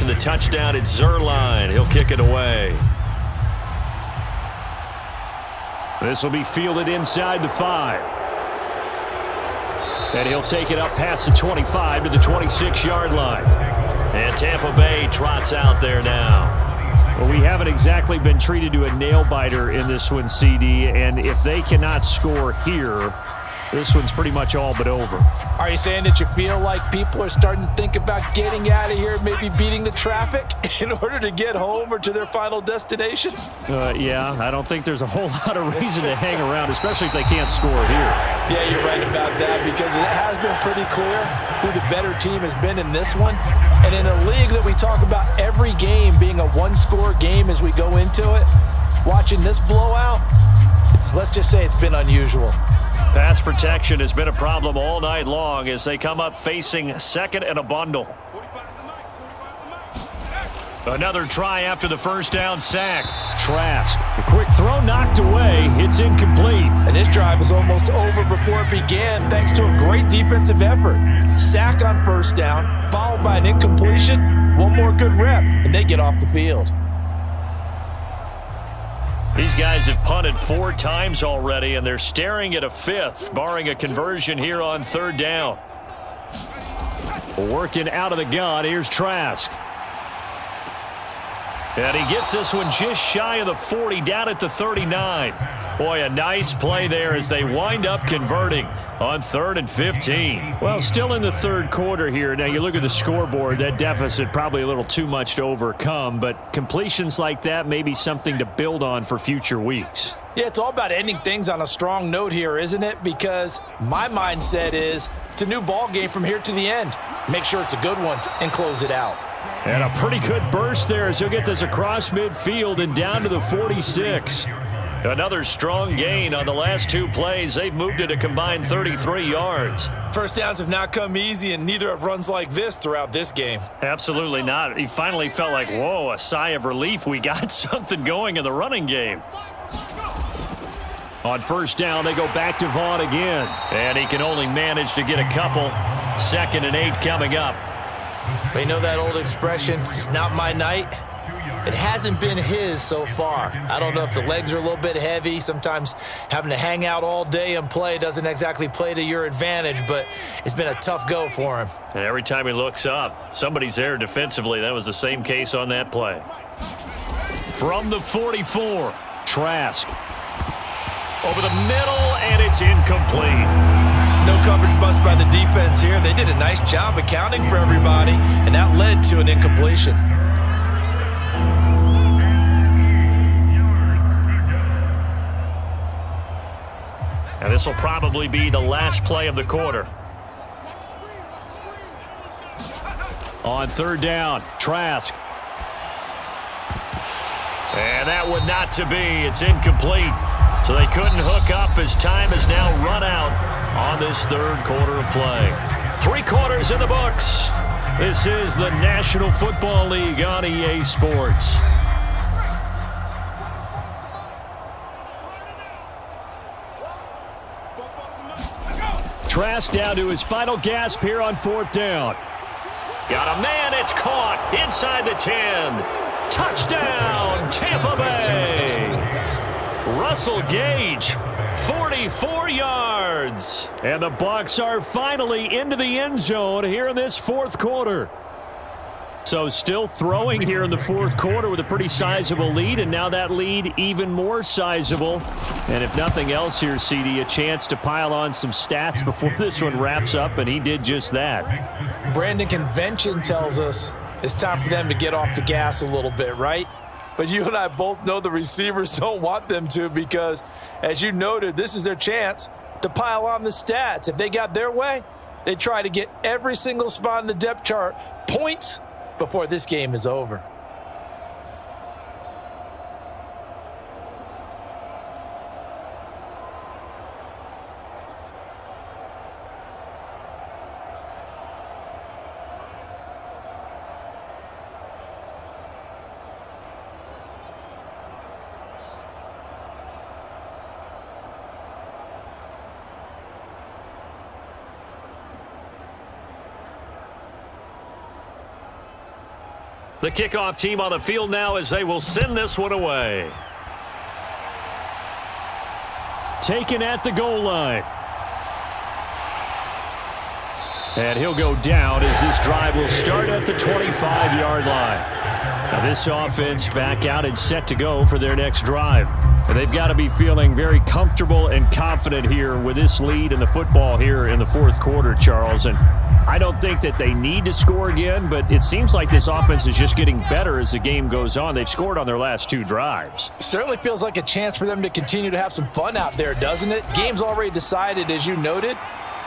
The touchdown at Zerline. He'll kick it away. This will be fielded inside the 5. And he'll take it up past the 25 to the 26-yard line. And Tampa Bay trots out there now. Well, we haven't exactly been treated to a nail-biter in this one, CD, and if they cannot score here, this one's pretty much all but over. Are you saying that you feel like people are starting to think about getting out of here, maybe beating the traffic in order to get home or to their final destination? Yeah, I don't think there's a whole lot of reason to hang around, especially if they can't score here. Yeah, you're right about that because it has been pretty clear who the better team has been in this one. And in a league that we talk about every game being a one-score game as we go into it, watching this blowout, let's just say it's been unusual. Pass protection has been a problem all night long as they come up facing second and a bundle. Another try after the first down sack. Trask, a quick throw knocked away. It's incomplete. And this drive was almost over before it began thanks to a great defensive effort. Sack on first down, followed by an incompletion. One more good rep, and they get off the field. These guys have punted 4 times already, and they're staring at a 5th, barring a conversion here on 3rd down. Working out of the gun, here's Trask. And he gets this one just shy of the 40, down at the 39. Boy, a nice play there as they wind up converting on 3rd and 15. Well, still in the 3rd quarter here. Now, you look at the scoreboard, that deficit probably a little too much to overcome, but completions like that may be something to build on for future weeks. Yeah, it's all about ending things on a strong note here, isn't it? Because my mindset is it's a new ball game from here to the end. Make sure it's a good one and close it out. And a pretty good burst there as he'll get this across midfield and down to the 46. Another strong gain on the last 2 plays. They've moved it a combined 33 yards. First downs have not come easy, and neither have runs like this throughout this game. Absolutely not. He finally felt like, whoa, a sigh of relief. We got something going in the running game. On first down, they go back to Vaughn again. And he can only manage to get a couple. 2nd and 8 coming up. We know that old expression, it's not my night. It hasn't been his so far. I don't know if the legs are a little bit heavy. Sometimes having to hang out all day and play doesn't exactly play to your advantage, but it's been a tough go for him. And every time he looks up, somebody's there defensively. That was the same case on that play. From the 44, Trask. over the middle, and it's incomplete. No coverage bust by the defense here. They did a nice job accounting for everybody, and that led to an incompletion. And this will probably be the last play of the quarter. On 3rd down, Trask. And that one not to be. It's incomplete. So they couldn't hook up as time has now run out on this 3rd quarter of play. 3 quarters in the books. This is the National Football League on EA Sports. Trask down to his final gasp here on 4th down. Got a man, it's caught inside the 10. Touchdown, Tampa Bay. Russell Gage, 44 yards. And the Bucs are finally into the end zone here in this 4th quarter. So still throwing here in the 4th quarter with a pretty sizable lead, and now that lead even more sizable. And if nothing else here, CD, a chance to pile on some stats before this one wraps up, and he did just that. Brandon, convention tells us it's time for them to get off the gas a little bit, right? But you and I both know the receivers don't want them to because, as you noted, this is their chance to pile on the stats. If they got their way, they try to get every single spot in the depth chart points before this game is over. The kickoff team on the field now as they will send this one away. Taken at the goal line. And he'll go down as this drive will start at the 25-yard line. Now this offense back out and set to go for their next drive. And they've got to be feeling very comfortable and confident here with this lead in the football here in the fourth quarter, Charles. And I don't think that they need to score again, but it seems like this offense is just getting better as the game goes on. They've scored on their last 2 drives. Certainly feels like a chance for them to continue to have some fun out there, doesn't it? Game's already decided, as you noted.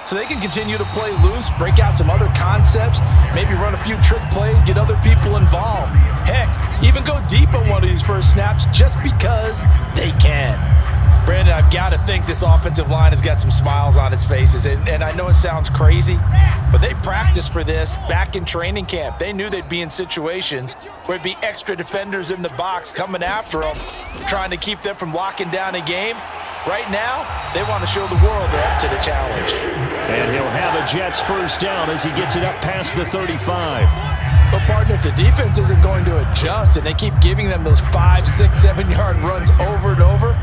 So they can continue to play loose, break out some other concepts, maybe run a few trick plays, get other people involved. Heck, even go deep on one of these first snaps just because they can. Brandon, I've got to think this offensive line has got some smiles on its faces. And I know it sounds crazy, but they practiced for this back in training camp. They knew they'd be in situations where it'd be extra defenders in the box coming after them, trying to keep them from locking down a game. Right now, they want to show the world they're up to the challenge. And he'll have a Jets first down as he gets it up past the 35. But, partner, if the defense isn't going to adjust and they keep giving them those 5, 6, 7-yard runs over and over,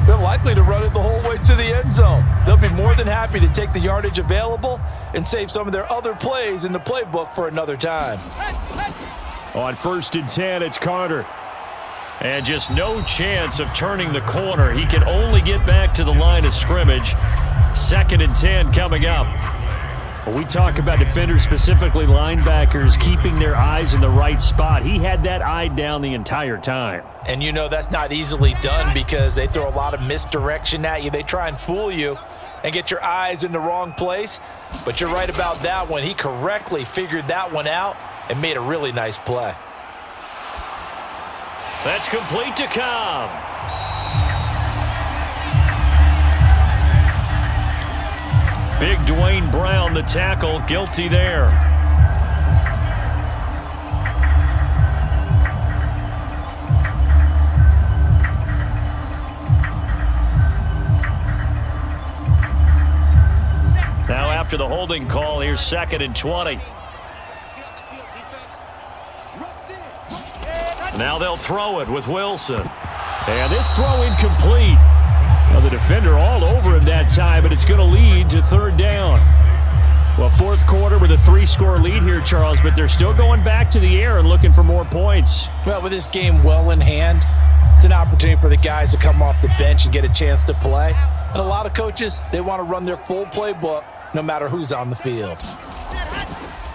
they're likely to run it the whole way to the end zone. They'll be more than happy to take the yardage available and save some of their other plays in the playbook for another time. On 1st and 10, it's Carter. And just no chance of turning the corner. He can only get back to the line of scrimmage. 2nd and 10 coming up. When we talk about defenders, specifically linebackers, keeping their eyes in the right spot, he had that eye down the entire time. And you know that's not easily done because they throw a lot of misdirection at you. They try and fool you and get your eyes in the wrong place. But you're right about that one. He correctly figured that one out and made a really nice play. That's complete to Cobb. Big Dwayne Brown, the tackle, guilty there. Now after the holding call, here's 2nd and 20. Now they'll throw it with Wilson. And this throw incomplete. Now the defender all over him that time, but it's going to lead to 3rd down. Well, 4th quarter with a 3-score lead here, Charles, but they're still going back to the air and looking for more points. Well, with this game well in hand, it's an opportunity for the guys to come off the bench and get a chance to play. And a lot of coaches, they want to run their full playbook no matter who's on the field.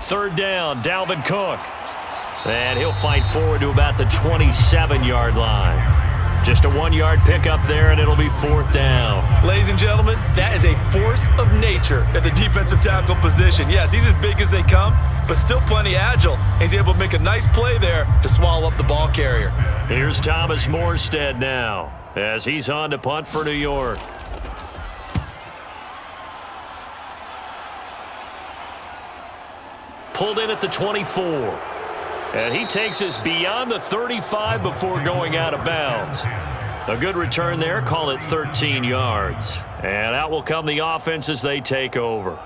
3rd down, Dalvin Cook. And he'll fight forward to about the 27-yard line. Just a 1-yard pickup there, and it'll be 4th down. Ladies and gentlemen, that is a force of nature at the defensive tackle position. Yes, he's as big as they come, but still plenty agile. He's able to make a nice play there to swallow up the ball carrier. Here's Thomas Morstead now as he's on to punt for New York. Pulled in at the 24. And he takes us beyond the 35 before going out of bounds. A good return there, call it 13 yards. And out will come the offense as they take over.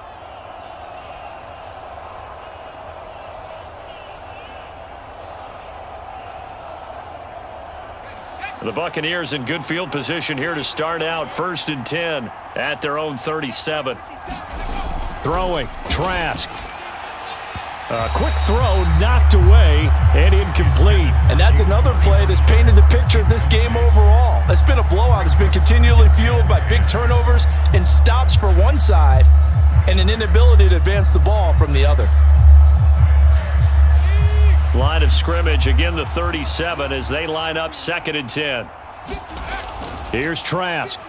The Buccaneers in good field position here to start out. 1st and 10 at their own 37. Throwing, Trask. A quick throw knocked away and incomplete. And that's another play that's painted the picture of this game overall. It's been a blowout. It's been continually fueled by big turnovers and stops for one side and an inability to advance the ball from the other. Line of scrimmage, again the 37 as they line up 2nd and 10. Here's Trask.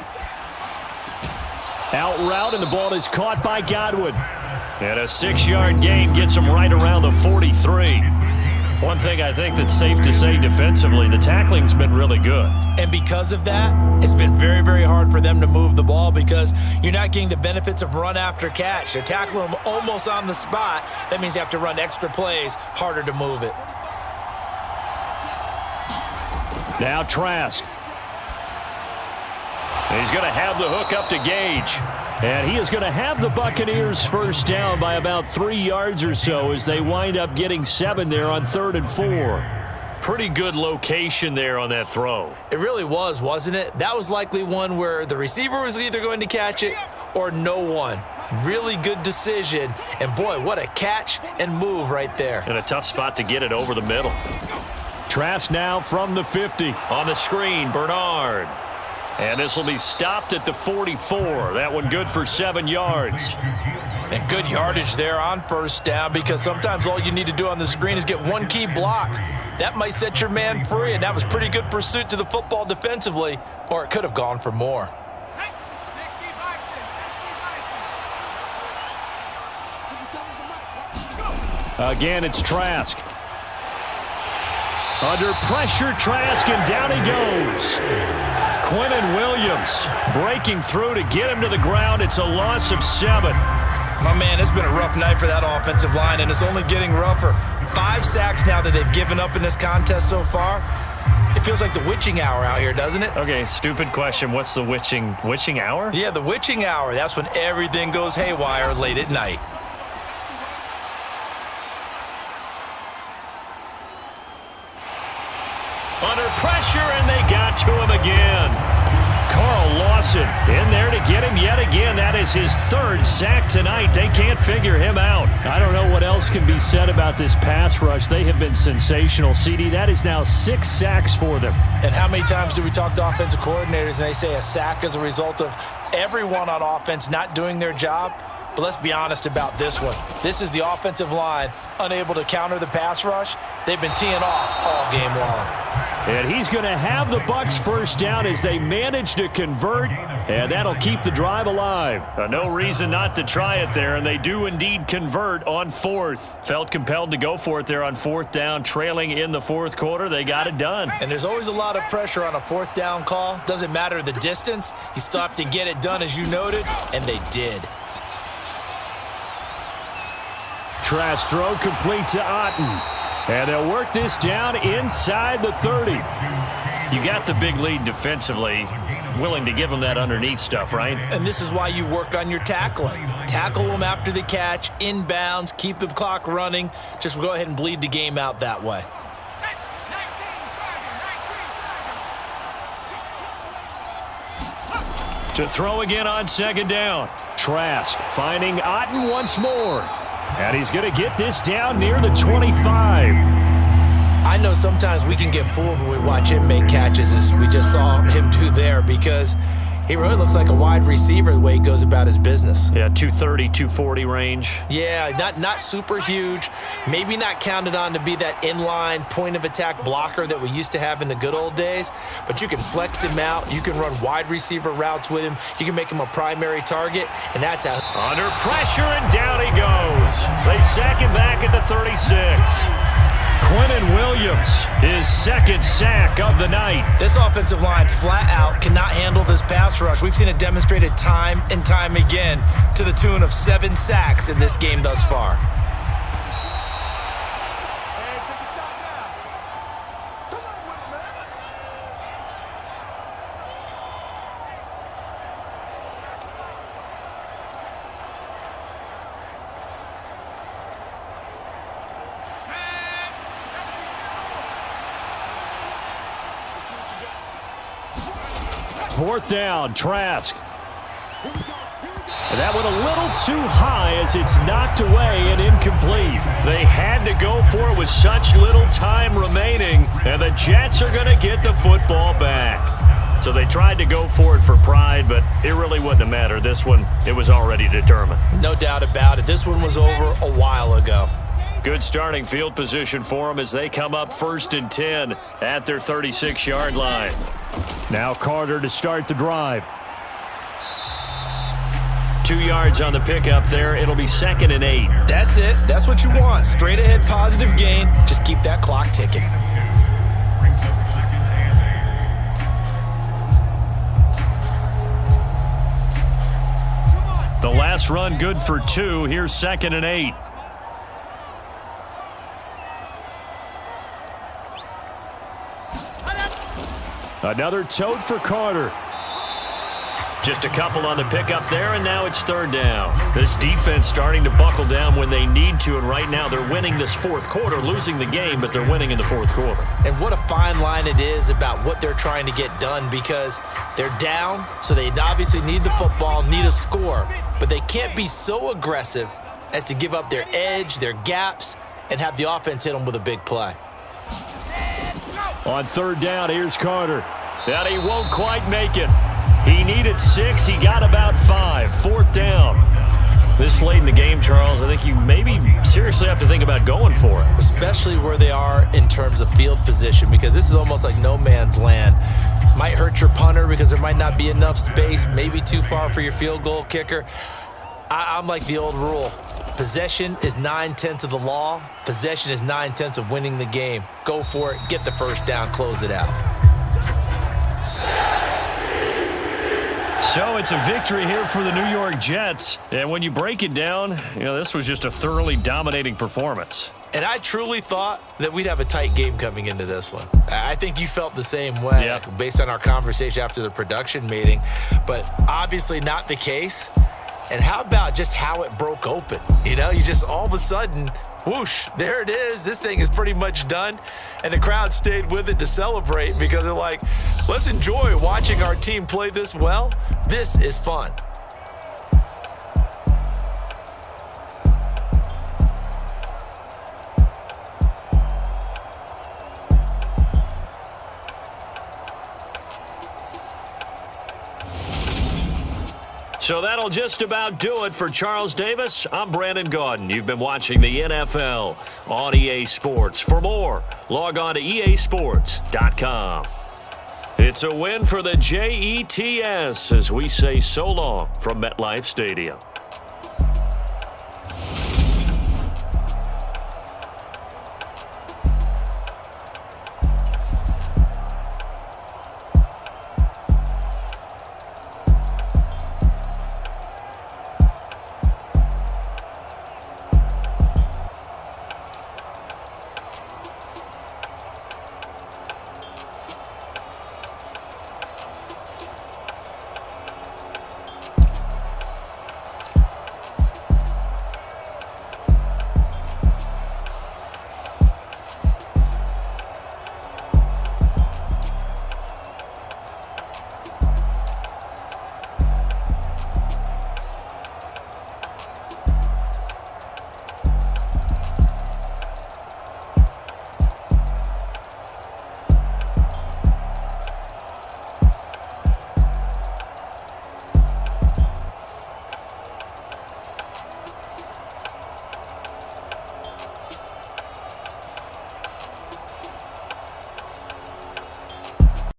Out route, and the ball is caught by Godwin. And a 6-yard gain gets him right around the 43. One thing I think that's safe to say defensively, the tackling's been really good. And because of that, it's been very, very hard for them to move the ball because you're not getting the benefits of run after catch. They're tackling them almost on the spot. That means you have to run extra plays, harder to move it. Now Trask. He's going to have the hook up to Gage. And he is going to have the Buccaneers first down by about 3 yards or so as they wind up getting 7 there on 3rd and 4. Pretty good location there on that throw. It really was, wasn't it? That was likely one where the receiver was either going to catch it or no one. Really good decision. And boy, what a catch and move right there. And a tough spot to get it over the middle. Trask now from the 50. On the screen, Bernard. And this will be stopped at the 44. That one good for 7 yards. And good yardage there on first down, because sometimes all you need to do on the screen is get one key block. That might set your man free, and that was pretty good pursuit to the football defensively, or it could have gone for more. Again, it's Trask. Under pressure, Trask, and down he goes. Quinnen Williams breaking through to get him to the ground. It's a loss of 7. My man, it's been a rough night for that offensive line, and it's only getting rougher. 5 sacks now that they've given up in this contest so far. It feels like the witching hour out here, doesn't it? Okay, stupid question. What's the witching hour? Yeah, the witching hour. That's when everything goes haywire late at night. Under pressure, and they got to him again. Carl Lawson in there to get him yet again. That is his 3rd sack tonight. They can't figure him out. I don't know what else can be said about this pass rush. They have been sensational, CD. That is now 6 sacks for them. And how many times do we talk to offensive coordinators and they say a sack is a result of everyone on offense not doing their job? But let's be honest about this one. This is the offensive line unable to counter the pass rush. They've been teeing off all game long. And he's going to have the Bucs first down as they manage to convert, and that'll keep the drive alive. No reason not to try it there, and they do indeed convert on 4th. Felt compelled to go for it there on 4th down, trailing in the 4th quarter. They got it done. And there's always a lot of pressure on a 4th down call. Doesn't matter the distance. You still have to get it done, as you noted, and they did. Trask throw complete to Otten. And they'll work this down inside the 30. You got the big lead defensively. Willing to give them that underneath stuff, right? And this is why you work on your tackling. Tackle them after the catch, inbounds, keep the clock running. Just go ahead and bleed the game out that way. To throw again on 2nd down. Trask finding Otten once more. And he's going to get this down near the 25. I know sometimes we can get fooled when we watch him make catches, as we just saw him do there, because he really looks like a wide receiver the way he goes about his business. Yeah, 230, 240 range. Yeah, not super huge. Maybe not counted on to be that inline point-of-attack blocker that we used to have in the good old days, but you can flex him out. You can run wide receiver routes with him. You can make him a primary target, and that's how. Under pressure, and down he goes. They sack him back at the 36. Quinnen Williams, his 2nd sack of the night. This offensive line flat out cannot handle this pass rush. We've seen it demonstrated time and time again to the tune of 7 sacks in this game thus far. 4th down, Trask. And that one a little too high as it's knocked away and incomplete. They had to go for it with such little time remaining, and the Jets are going to get the football back. So they tried to go for it for pride, but it really wouldn't have mattered. This one, it was already determined. No doubt about it. This one was over a while ago. Good starting field position for them as they come up 1st and 10 at their 36-yard line. Now Carter to start the drive. 2 yards on the pickup there. It'll be 2nd and 8. That's it. That's what you want. Straight ahead positive gain. Just keep that clock ticking. The last run good for 2. Here's 2nd and 8. Another tote for Carter. Just a couple on the pickup there, and now it's 3rd down. This defense starting to buckle down when they need to, and right now they're winning this 4th quarter, losing the game, but they're winning in the 4th quarter. And what a fine line it is about what they're trying to get done, because they're down, so they obviously need the football, need a score, but they can't be so aggressive as to give up their edge, their gaps, and have the offense hit them with a big play. On third down, here's Carter. And he won't quite make it. He needed 6. He got about 5. Fourth down. This late in the game, Charles, I think you maybe seriously have to think about going for it. Especially where they are in terms of field position, because this is almost like no man's land. Might hurt your punter because there might not be enough space, maybe too far for your field goal kicker. I'm like the old rule. Possession is 9/10 of the law. Possession is 9/10 of winning the game. Go for it. Get the first down. Close it out. So it's a victory here for the New York Jets. And when you break it down, this was just a thoroughly dominating performance. And I truly thought that we'd have a tight game coming into this one. I think you felt the same way based on our conversation after the production meeting, but obviously not the case. And how about just how it broke open? You just all of a sudden, whoosh, there it is. This thing is pretty much done. And the crowd stayed with it to celebrate because they're like, let's enjoy watching our team play this well. This is fun. So that'll just about do it for Charles Davis. I'm Brandon Gaudin. You've been watching the NFL on EA Sports. For more, log on to easports.com. It's a win for the Jets as we say so long from MetLife Stadium.